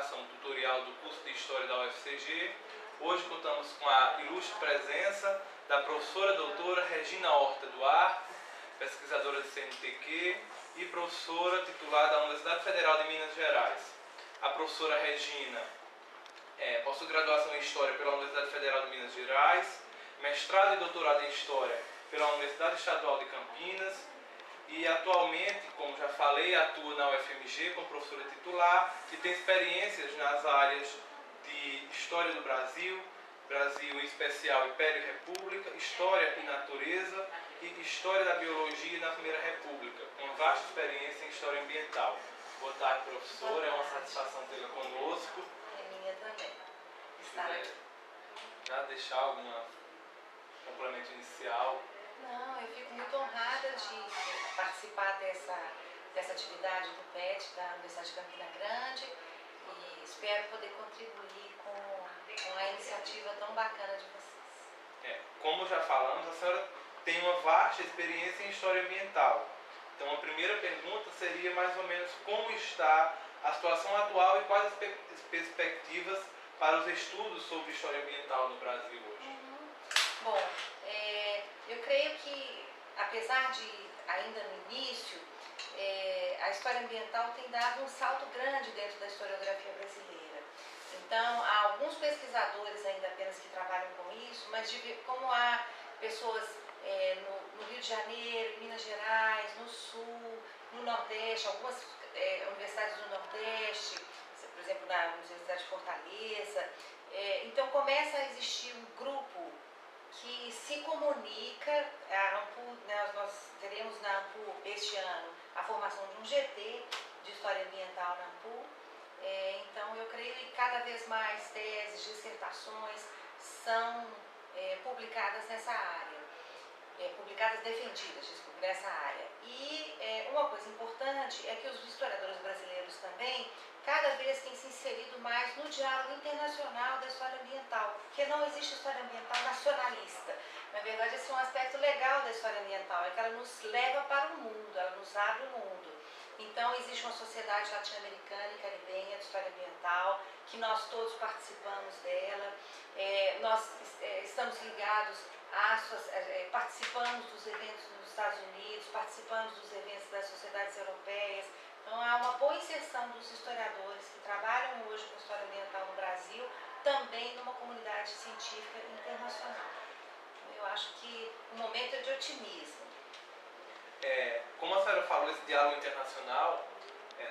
aplicação tutorial do curso de História da UFCG. Hoje contamos com a ilustre presença da professora doutora Regina Horta Duarte, pesquisadora de CNPq e professora titular da Universidade Federal de Minas Gerais. A professora Regina possui graduação em História pela Universidade Federal de Minas Gerais, mestrado e doutorado em História pela Universidade Estadual de Campinas e atualmente, como já falei, atua na UFMG como professora titular e tem experiências nas áreas de História do Brasil, Brasil em especial Império e República, História e Natureza e História da Biologia na Primeira República, com uma vasta experiência em História Ambiental. Boa tarde, professora, é uma satisfação tê-la conosco. É minha também. Já deixar algum complemento inicial? Não, eu fico muito honrada de participar dessa atividade do PET da Universidade de Campina Grande e espero poder contribuir com a iniciativa tão bacana de vocês. Como já falamos, a senhora tem uma vasta experiência em História Ambiental. Então a primeira pergunta seria mais ou menos como está a situação atual e quais as perspectivas para os estudos sobre História Ambiental no Brasil hoje. Bom, eu creio que, apesar de ainda no início, a história ambiental tem dado um salto grande dentro da historiografia brasileira. Então, há alguns pesquisadores ainda apenas que trabalham com isso, mas como há pessoas no Rio de Janeiro, em Minas Gerais, no Sul, no Nordeste, algumas universidades do Nordeste, por exemplo, na Universidade de Fortaleza, então começa a existir um grupo que se comunica. A AMPU, nós teremos na AMPU este ano a formação de um GT de História Ambiental na AMPU, então eu creio que cada vez mais teses, dissertações são publicadas nessa área, defendidas, desculpe, nessa área. E uma coisa importante é que os historiadores brasileiros também cada vez têm se inserido mais no diálogo internacional da história ambiental, porque não existe história ambiental nacionalista. Na verdade, esse é um aspecto legal da história ambiental, é que ela nos leva para o mundo, ela nos abre o mundo. Então, existe uma sociedade latino-americana e caribenha de história ambiental, que nós todos participamos dela, nós estamos ligados, participamos dos eventos nos Estados Unidos, participamos dos eventos das sociedades europeias. Então, há uma boa inserção dos historiadores que trabalham hoje com história ambiental no Brasil, também numa comunidade científica internacional. Eu acho que o momento é de otimismo. Como a senhora falou, esse diálogo internacional,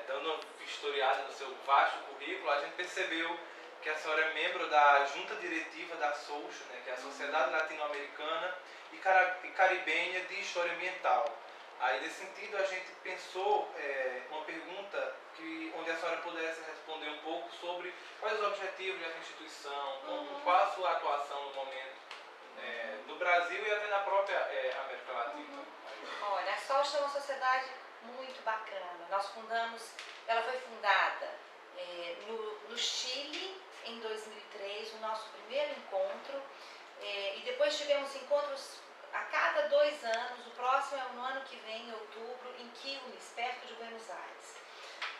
dando uma historiada no seu vasto currículo, a gente percebeu que a senhora é membro da junta diretiva da SOUCH, que é a Sociedade Latino-Americana e Caribenha de História Ambiental. Aí, nesse sentido, a gente pensou uma pergunta onde a senhora pudesse responder um pouco sobre quais os objetivos dessa instituição, qual a sua atuação no momento no Brasil e até na própria América Latina. Olha, a SOUCH é uma sociedade muito bacana. Ela foi fundada no Chile em 2003, o nosso primeiro encontro, e depois tivemos encontros a cada 2 anos. O próximo é no ano que vem, em outubro, em Quilmes, perto de Buenos Aires.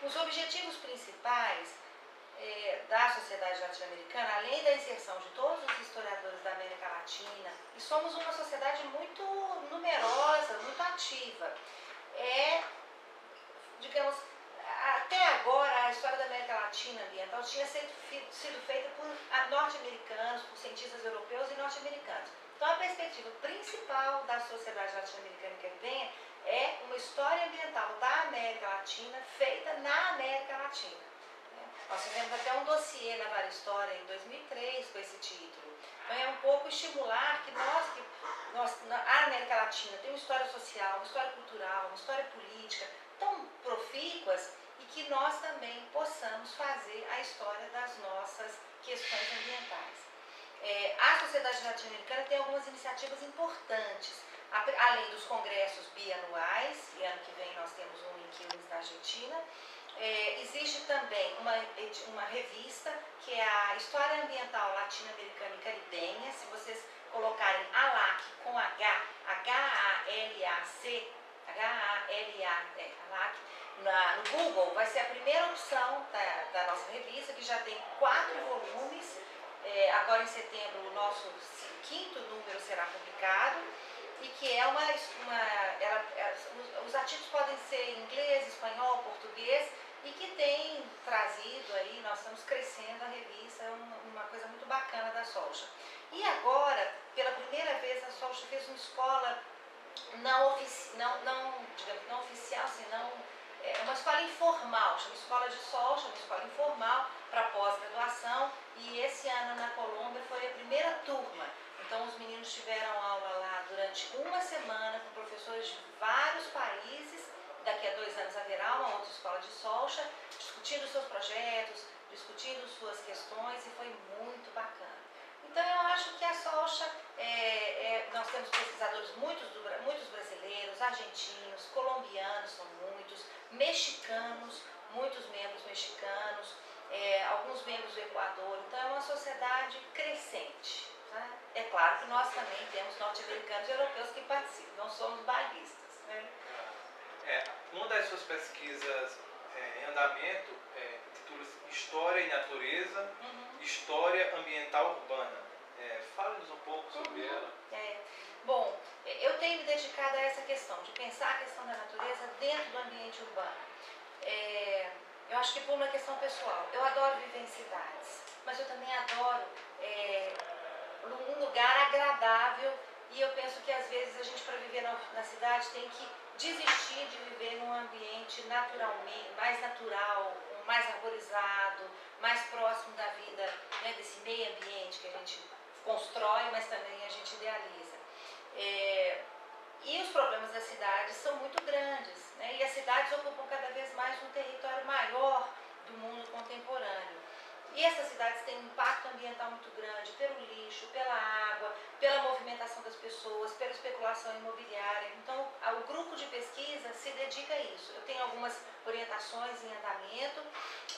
Os objetivos principais da sociedade latino-americana, além da inserção de todos os historiadores da América Latina, e somos uma sociedade muito numerosa, muito ativa, digamos, até agora a história da América Latina ambiental tinha sido feita por norte-americanos, por cientistas europeus e norte-americanos. Então, a perspectiva principal da sociedade latino-americana e caribenha é uma história ambiental da América Latina feita na América Latina. Nós fizemos até um dossiê na Vale História em 2003 com esse título. Então, é um pouco estimular que a América Latina tem uma história social, uma história cultural, uma história política tão profícuas e que nós também possamos fazer a história das nossas questões ambientais. A sociedade latino-americana tem algumas iniciativas importantes, além dos congressos bianuais, e ano que vem nós temos um em Quilmes, na Argentina. Existe também uma revista que é a História Ambiental Latino-Americana e Caribenha. Se vocês colocarem ALAC com H, HALAC, H-A-L-A-C. No Google vai ser a primeira opção da nossa revista, que já tem 4 volumes. Agora em setembro o nosso 5º número será publicado, e que é os artigos podem ser em inglês, espanhol, português, e que tem trazido aí, nós estamos crescendo a revista, é uma coisa muito bacana da Solcha. E agora, pela primeira vez, a Solcha fez uma escola digamos, não oficial, senão uma escola informal, chama Escola de Solcha, uma escola informal para pós-graduação, e esse ano na Colômbia foi a primeira turma. Então os meninos tiveram aula lá durante uma semana com professores de vários países. Daqui a 2 anos haverá uma outra escola de Solcha, discutindo seus projetos, discutindo suas questões, e foi muito bacana. Então eu acho que a Solcha, nós temos pesquisadores muitos brasileiros, argentinos, colombianos são muitos, mexicanos, muitos membros mexicanos, alguns membros do Equador. Então é uma sociedade crescente. Né? É claro que nós também temos norte-americanos e europeus que participam, não somos baguistas. Né? Uma das suas pesquisas em andamento intitula-se História e Natureza, História Ambiental Urbana. Fale-nos um pouco sobre ela. Bom, eu tenho me dedicado a essa questão, de pensar a questão da natureza dentro do ambiente urbano. Eu acho que por uma questão pessoal, eu adoro viver em cidades, mas eu também adoro um lugar agradável, e eu penso que às vezes a gente, para viver na cidade, tem que desistir de viver num ambiente naturalmente, mais natural, mais arborizado, mais próximo da vida, né, desse meio ambiente que a gente constrói, mas também a gente idealiza. E os problemas das cidades são muito grandes, né, e as cidades ocupam cada vez mais um território maior do mundo contemporâneo. E essas cidades têm um impacto ambiental muito grande pelo lixo, pela água, pela movimentação das pessoas, pela especulação imobiliária. Então, o grupo de pesquisa se dedica a isso. Eu tenho algumas orientações em andamento,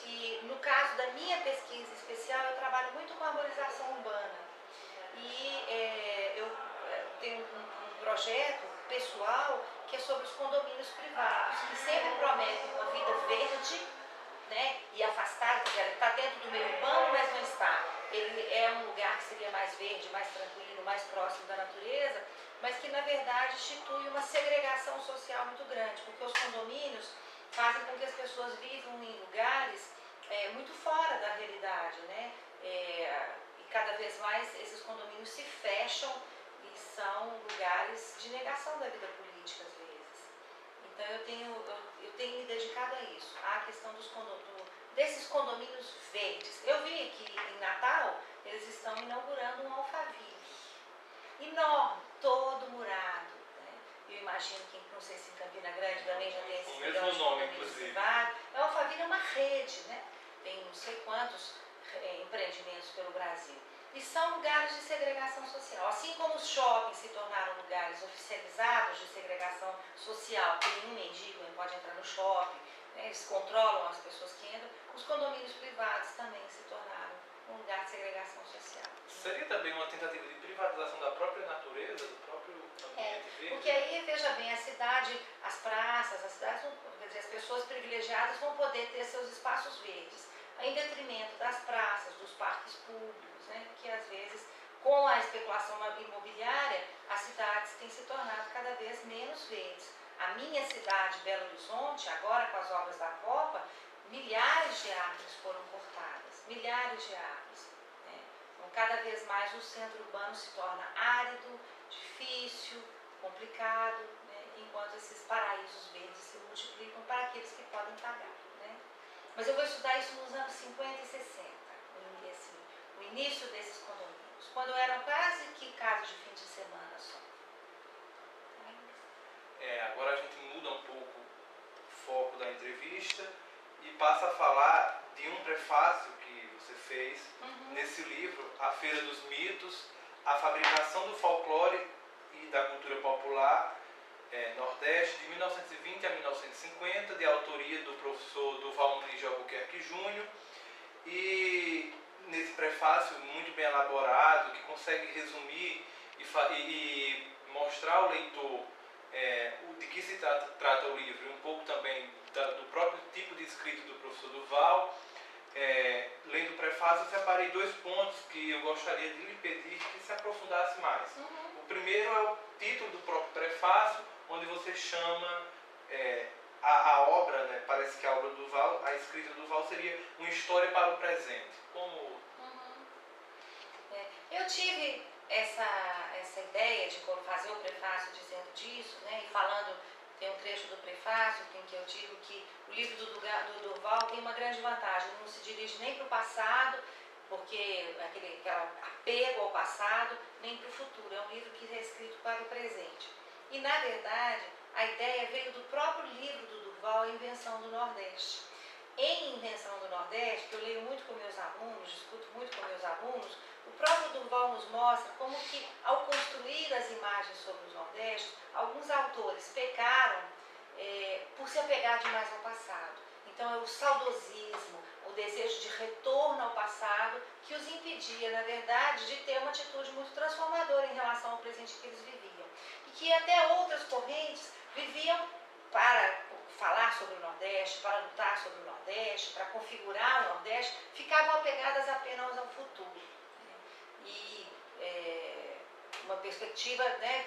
e no caso da minha pesquisa especial, eu trabalho muito com a arborização urbana. E eu tenho um projeto pessoal que é sobre os condomínios privados, que sempre prometem uma vida verde, né, e afastado, porque ele está dentro do meio urbano, mas não está. Ele é um lugar que seria mais verde, mais tranquilo, mais próximo da natureza, mas que na verdade institui uma segregação social muito grande, porque os condomínios fazem com que as pessoas vivam em lugares muito fora da realidade, né? E cada vez mais esses condomínios se fecham e são lugares de negação da vida política às vezes. Então eu tenho me dedicado a isso, à questão desses condomínios verdes. Eu vi que em Natal eles estão inaugurando um Alphaville enorme, todo murado. Né? Eu imagino que, não sei se em Campina Grande também já tem esses mesmo nome, inclusive. O Alphaville é uma rede, né? Tem não sei quantos empreendimentos pelo Brasil. E são lugares de segregação social. Assim como os shoppings se tornaram lugares oficializados de segregação social, que nenhum mendigo pode entrar no shopping, né, eles controlam as pessoas que entram, os condomínios privados também se tornaram um lugar de segregação social. Seria também uma tentativa de privatização da própria natureza, do próprio ambiente verde? Porque aí, veja bem, a cidade, as praças, as cidades, quer dizer, as pessoas privilegiadas vão poder ter seus espaços verdes, em detrimento das praças, dos parques públicos, né? Que às vezes, com a especulação imobiliária, as cidades têm se tornado cada vez menos verdes. A minha cidade, Belo Horizonte, agora com as obras da Copa, milhares de árvores foram cortadas, milhares de árvores. Né? Então, cada vez mais o centro urbano se torna árido, difícil, complicado, né? Enquanto esses paraísos verdes se multiplicam para aqueles que podem pagar. Mas eu vou estudar isso nos anos 50 e 60, o início desses condomínios, quando eram quase que casas de fim de semana só. Agora a gente muda um pouco o foco da entrevista e passa a falar de um prefácio que você fez nesse livro, A Feira dos Mitos, a fabricação do folclore e da cultura popular Nordeste, de 1920 a 1950, de autoria do professor Durval Muniz de Albuquerque Júnior, e nesse prefácio muito bem elaborado, que consegue resumir e mostrar ao leitor de que se trata o livro, um pouco também do próprio tipo de escrita do professor Durval. Lendo o prefácio, eu separei 2 pontos que eu gostaria de lhe pedir que se aprofundasse mais. O primeiro é o título do próprio prefácio, onde você chama a obra, né, parece que a obra do Durval, a escrita do Durval seria uma história para o presente. Como... Eu tive essa ideia de fazer o prefácio dizendo disso, né, e falando, tem um trecho do prefácio em que eu digo que o livro do Durval tem uma grande vantagem, não se dirige nem para o passado, porque aquele apego ao passado, nem para o futuro, é um livro que é escrito para o presente. E, na verdade, a ideia veio do próprio livro do Durval, A Invenção do Nordeste. Em Invenção do Nordeste, que eu leio muito com meus alunos, discuto muito com meus alunos, o próprio Durval nos mostra como que, ao construir as imagens sobre os Nordestes, alguns autores pecaram por se apegar demais ao passado. Então, é o saudosismo, o desejo de retorno ao passado, que os impedia, na verdade, de ter uma atitude muito transformadora em relação ao presente que eles viviam. E que até outras correntes viviam para falar sobre o Nordeste, para lutar sobre o Nordeste, para configurar o Nordeste, ficavam apegadas apenas ao futuro. E uma perspectiva, né,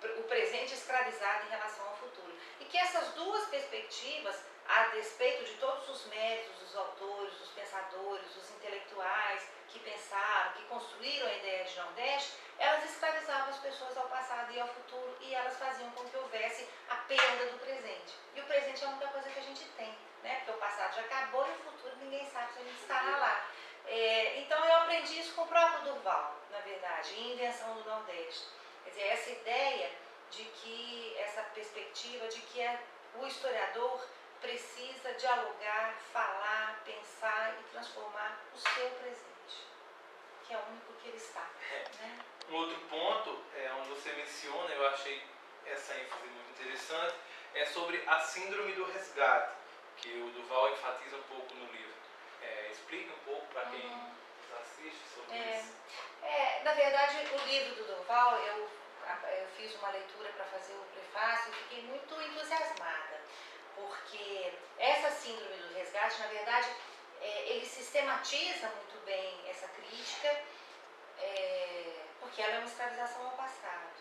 o presente escravizado em relação ao futuro. E que essas duas perspectivas, a despeito de todos os méritos dos autores, dos pensadores, dos intelectuais que pensaram, que construíram a ideia de Nordeste, elas escravizavam as pessoas ao passado e ao futuro, e elas faziam com que houvesse a perda do presente. E o presente é a única coisa que a gente tem, né? Porque o passado já acabou e o futuro ninguém sabe se a gente estará lá. Então eu aprendi isso com o próprio Durval, na verdade, em Invenção do Nordeste. Quer dizer, essa ideia de que, essa perspectiva de que o historiador precisa dialogar, falar, pensar e transformar o seu presente, que é o único que ele está. Né? Um outro ponto, onde você menciona, eu achei essa ênfase muito interessante, é sobre a síndrome do resgate, que o Durval enfatiza um pouco no livro. Explica um pouco para quem nos assiste sobre isso. Na verdade, o livro do Durval, eu fiz uma leitura para fazer o prefácio e fiquei muito entusiasmada, porque essa síndrome do resgate, na verdade, ele sistematiza muito bem essa crítica, porque ela é uma escravização ao passado.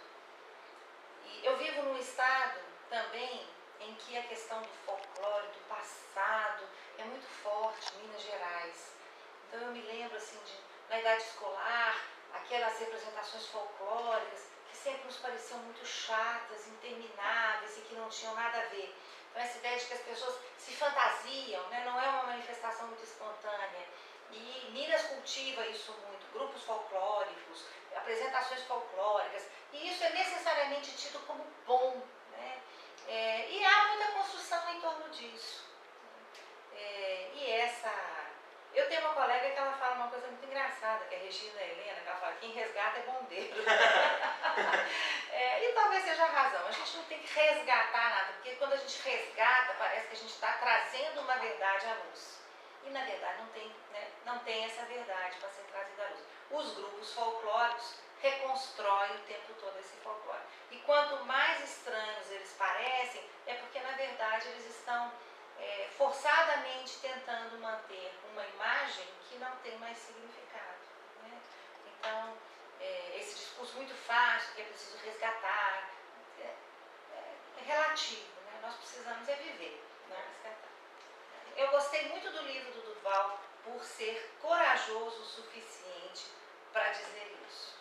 E eu vivo num estado também em que a questão do folclore, do passado, é muito forte, em Minas Gerais. Então eu me lembro, assim, na idade escolar, aquelas representações folclóricas que sempre nos pareciam muito chatas, intermináveis e que não tinham nada a ver. Então essa ideia de que as pessoas se fantasiam, né, não é uma manifestação muito espontânea. E Minas cultiva isso muito, grupos folclóricos, apresentações folclóricas, e isso é necessariamente tido como bom, né? E há muita construção em torno disso. Eu tenho uma colega que ela fala uma coisa muito engraçada, que é a Regina Helena, que ela fala: quem resgata é bombeiro. E talvez seja a razão, a gente não tem que resgatar nada, porque quando a gente resgata, parece que a gente está trazendo uma verdade à luz. E na verdade não tem essa verdade para ser trazida à luz. Os grupos folclóricos reconstroem o tempo todo esse folclore. E quanto mais estranhos eles parecem, é porque na verdade eles estão forçadamente tentando manter uma imagem que não tem mais significado. Né? Então, esse discurso muito fácil, que é preciso resgatar, é relativo. Né? Nós precisamos viver, não resgatar. Eu gostei muito do livro do Durval por ser corajoso o suficiente para dizer isso.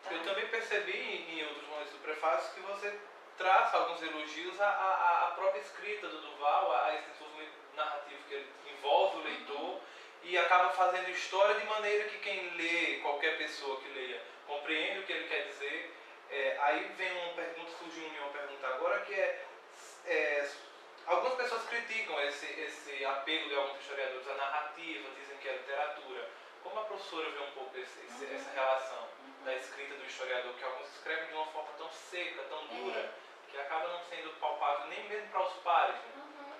Tá? Eu também percebi em outros momentos do prefácio que você traça alguns elogios à própria escrita do Durval, a esse desenvolvimento narrativo que ele envolve o leitor e acaba fazendo história de maneira que quem lê, qualquer pessoa que leia, compreende o que ele quer dizer. Aí vem uma pergunta, surgiu uma pergunta agora, que algumas pessoas criticam esse apego de alguns historiadores à narrativa, dizem que é literatura. Como a professora vê um pouco essa relação da escrita do historiador, que alguns escrevem de uma forma tão seca, tão dura, que acaba não sendo palpável nem mesmo para os pares. Né?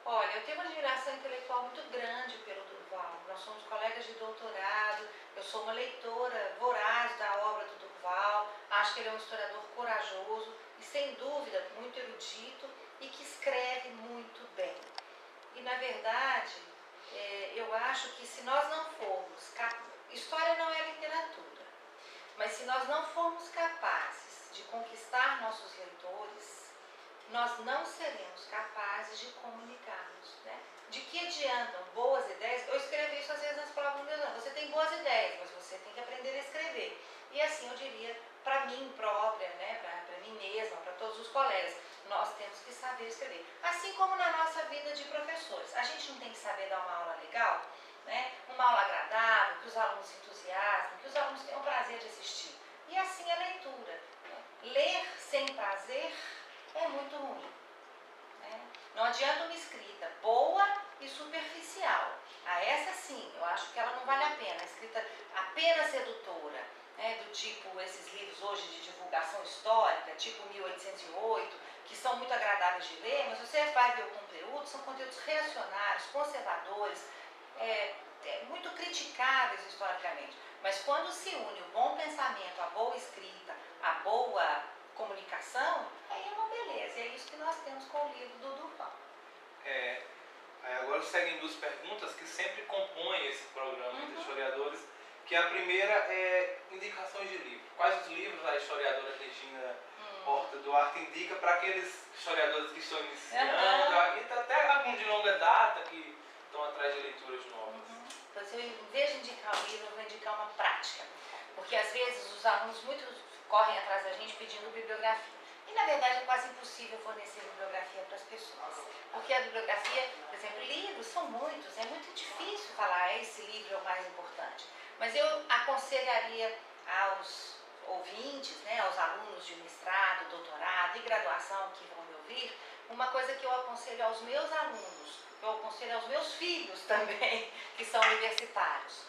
Olha, eu tenho uma admiração intelectual muito grande pelo Durval. Nós somos colegas de doutorado, eu sou uma leitora voraz da obra do Durval, a Acho que ele é um historiador corajoso e, sem dúvida, muito erudito e que escreve muito bem. E, na verdade, eu acho que se nós não formos... História não é literatura, mas se nós não formos capazes de conquistar nossos leitores, nós não seremos capazes de comunicar-nos, né? De que adiantam boas ideias? Eu escrevo isso às vezes nas provas do meu ano. Você tem boas ideias, mas você tem que aprender a escrever. E assim eu diria para mim própria, né? Para mim mesma, para todos os colegas, nós temos que saber escrever. Assim como na nossa vida de professores. A gente não tem que saber dar uma aula legal, né? Uma aula agradável, que os alunos se entusiasmem, que os alunos tenham prazer de assistir. E assim a leitura. Né? Ler sem prazer é muito ruim. Né? Não adianta uma escrita boa e superficial. Essa sim, eu acho que ela não vale a pena. A escrita apenas sedutora, né? Do tipo esses livros hoje de divulgação histórica, tipo 1808, que são muito agradáveis de ler, mas você vai ver o conteúdo, são conteúdos reacionários, conservadores, muito criticáveis historicamente. Mas quando se une o bom pensamento, a boa escrita, a boa comunicação, aí é uma beleza. E é isso que nós temos com o livro do Durval. Agora seguem duas perguntas que sempre compõem esse programa entre historiadores, que a primeira é indicações de livro. Quais os livros a historiadora Regina Horta Duarte indica para aqueles historiadores que estão iniciando, até alguns de longa data que estão atrás de leituras novas? Pois eu, em vez de indicar um livro, eu vou indicar uma prática. Porque às vezes os alunos correm atrás da gente pedindo bibliografia. E na verdade é quase impossível fornecer bibliografia para as pessoas. Porque a bibliografia, por exemplo, livros são muitos, é muito difícil falar esse livro é o mais importante. Mas eu aconselharia aos ouvintes, né, aos alunos de mestrado, doutorado e graduação que vão me ouvir, uma coisa que eu aconselho aos meus alunos, que eu aconselho aos meus filhos também, que são universitários.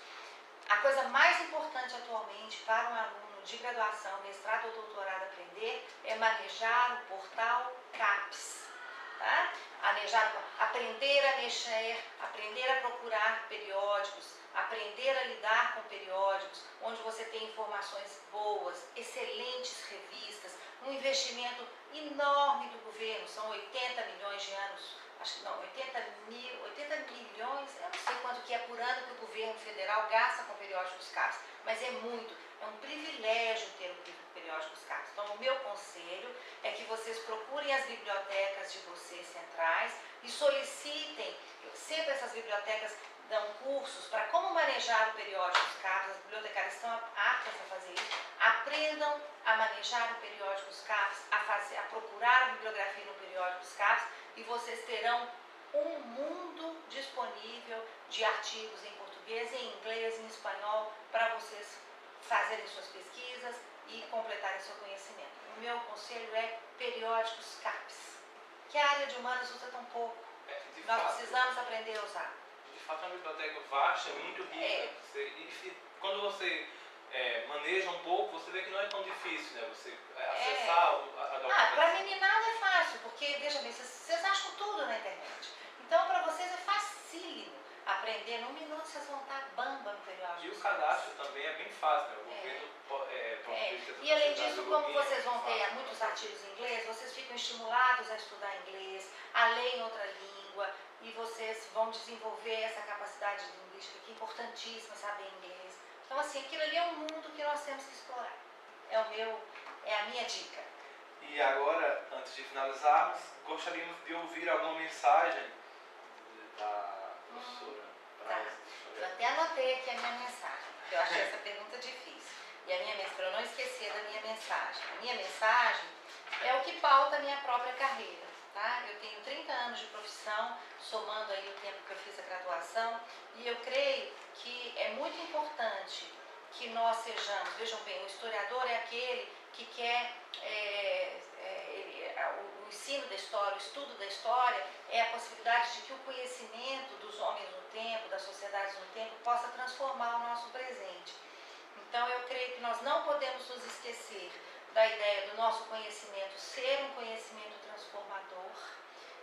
A coisa mais importante atualmente para um aluno de graduação, mestrado ou doutorado aprender é manejar o portal CAPES. Tá? Aprender a mexer, aprender a procurar periódicos, aprender a lidar com periódicos, onde você tem informações boas, excelentes revistas, um investimento enorme do governo, são 80 milhões de anos, acho que não, 80 milhões, eu não sei quanto que é por ano que o governo federal gasta com periódicos CAPES, mas é muito, é um privilégio ter um periódicos CAPES. Então, o meu conselho é que vocês procurem as bibliotecas de vocês centrais e solicitem, sempre essas bibliotecas dão cursos para como manejar o periódico CAPES, as bibliotecárias estão aptas a fazer isso, aprendam a manejar o periódico CAPES, a procurar a bibliografia no periódico CAPES e vocês terão um mundo disponível de artigos em português, em inglês, em espanhol, para vocês fazerem suas pesquisas e completarem seu conhecimento. O meu conselho é periódicos CAPES, que a área de humanas usa tão pouco. Nós precisamos aprender a usar. De fato, é uma biblioteca vasta, muito rica. Quando você maneja um pouco, você vê que não é tão difícil, né? Você acessar a documentação. Para meninada é fácil, porque, veja bem, vocês acham tudo na internet. Então, para vocês é facílimo aprender. Num minuto vocês vão estar bamba no periódico. E o cadastro também é bem fácil, né? O governo E além disso, como vocês vão ter muitos artigos em inglês, vocês ficam estimulados a estudar inglês, a ler em outra língua, e vocês vão desenvolver essa capacidade linguística que é importantíssima, saber inglês. Então, assim, aquilo ali é um mundo que nós temos que explorar. É a minha dica. E agora, antes de finalizarmos, gostaríamos de ouvir alguma mensagem da professora. Eu até anotei aqui a minha mensagem, porque eu achei essa pergunta difícil. E a minha mensagem, para eu não esquecer da minha mensagem. A minha mensagem é o que pauta a minha própria carreira. Tá? Eu tenho 30 anos de profissão, somando aí o tempo que eu fiz a graduação, e eu creio que é muito importante que nós sejamos, vejam bem, o historiador é aquele que quer, o ensino da história, o estudo da história, é a possibilidade de que o conhecimento dos homens no tempo, das sociedades no tempo, possa transformar o nosso presente. Então eu creio que nós não podemos nos esquecer da ideia do nosso conhecimento ser um conhecimento transformador,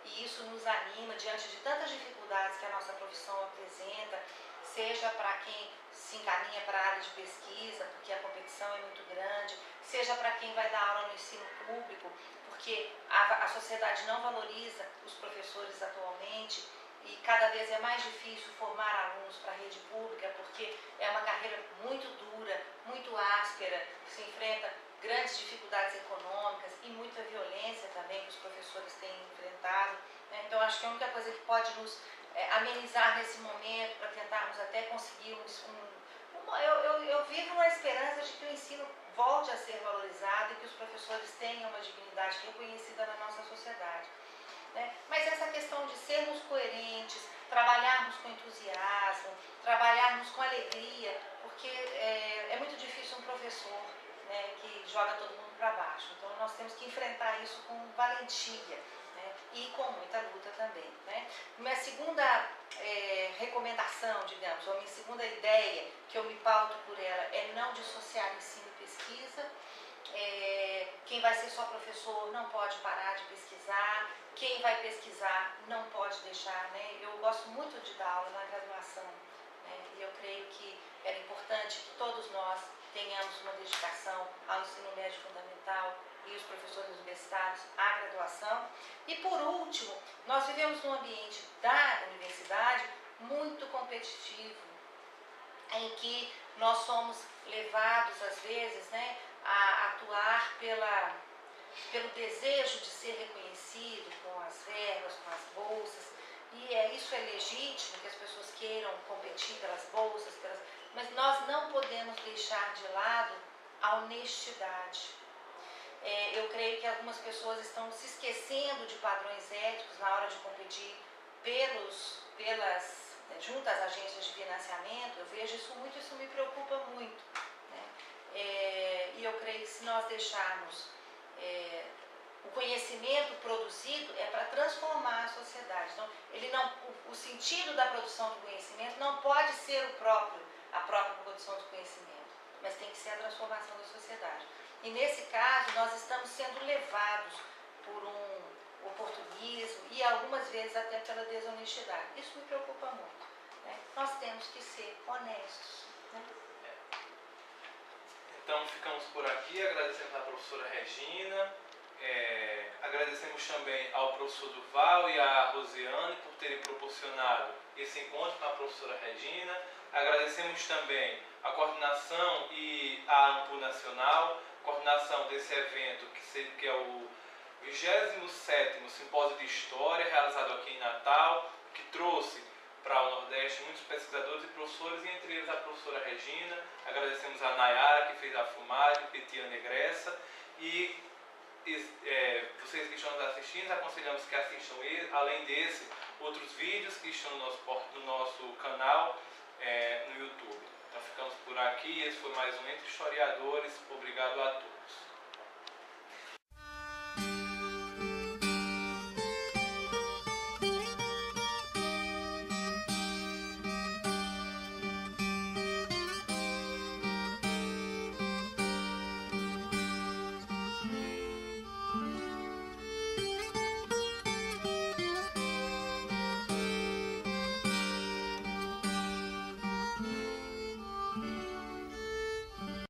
e isso nos anima diante de tantas dificuldades que a nossa profissão apresenta, seja para quem se encaminha para a área de pesquisa, porque a competição é muito grande, seja para quem vai dar aula no ensino público, porque a sociedade não valoriza os professores atualmente e cada vez é mais difícil formar alunos para a rede pública, porque é uma carreira muito dura, muito áspera, que se enfrenta grandes dificuldades econômicas e muita violência também que os professores têm enfrentado. Então, acho que a única coisa que pode nos amenizar nesse momento, para tentarmos até conseguir eu vivo na esperança de que o ensino volte a ser valorizado e que os professores tenham uma dignidade reconhecida na nossa sociedade. Mas essa questão de sermos coerentes, trabalharmos com entusiasmo, trabalharmos com alegria, porque é muito difícil um professor, que joga todo mundo para baixo. Então nós temos que enfrentar isso com valentia, e com muita luta também. Minha segunda recomendação, digamos, ou minha segunda ideia, que eu me pauto por ela, é não dissociar ensino e pesquisa. Quem vai ser só professor não pode parar de pesquisar, quem vai pesquisar não pode deixar. Eu gosto muito de dar aula na graduação, e eu creio que era importante que todos nós tenhamos uma dedicação ao ensino médio fundamental e os professores universitários à graduação. E por último, nós vivemos num ambiente da universidade muito competitivo, em que nós somos levados às vezes a atuar pelo desejo de ser reconhecido com as verbas, com as bolsas, e isso é legítimo, que as pessoas queiram competir pelas bolsas, mas nós não podemos deixar de lado a honestidade. Eu creio que algumas pessoas estão se esquecendo de padrões éticos na hora de competir junto às agências de financiamento. Eu vejo isso muito, isso me preocupa muito. E eu creio que se nós deixarmos o conhecimento produzido é para transformar a sociedade. Então, o sentido da produção do conhecimento não pode ser a própria produção do conhecimento, mas tem que ser a transformação da sociedade. E nesse caso, nós estamos sendo levados por um oportunismo e algumas vezes até pela desonestidade. Isso me preocupa muito. Nós temos que ser honestos. Então ficamos por aqui, agradecemos à professora Regina, agradecemos também ao professor Durval e à Rosiane por terem proporcionado esse encontro com a professora Regina. Agradecemos também a coordenação e a AMPU Nacional, coordenação desse evento que é o 27º Simpósio de História, realizado aqui em Natal, que trouxe para o Nordeste muitos pesquisadores e professores, e entre eles a professora Regina. Agradecemos a Nayara, que fez a filmagem, Petiana Negressa, e vocês que estão nos assistindo, aconselhamos que assistam, além desse, outros vídeos que estão no nosso canal no YouTube. Então ficamos por aqui, esse foi mais um Entre Historiadores. Obrigado a todos.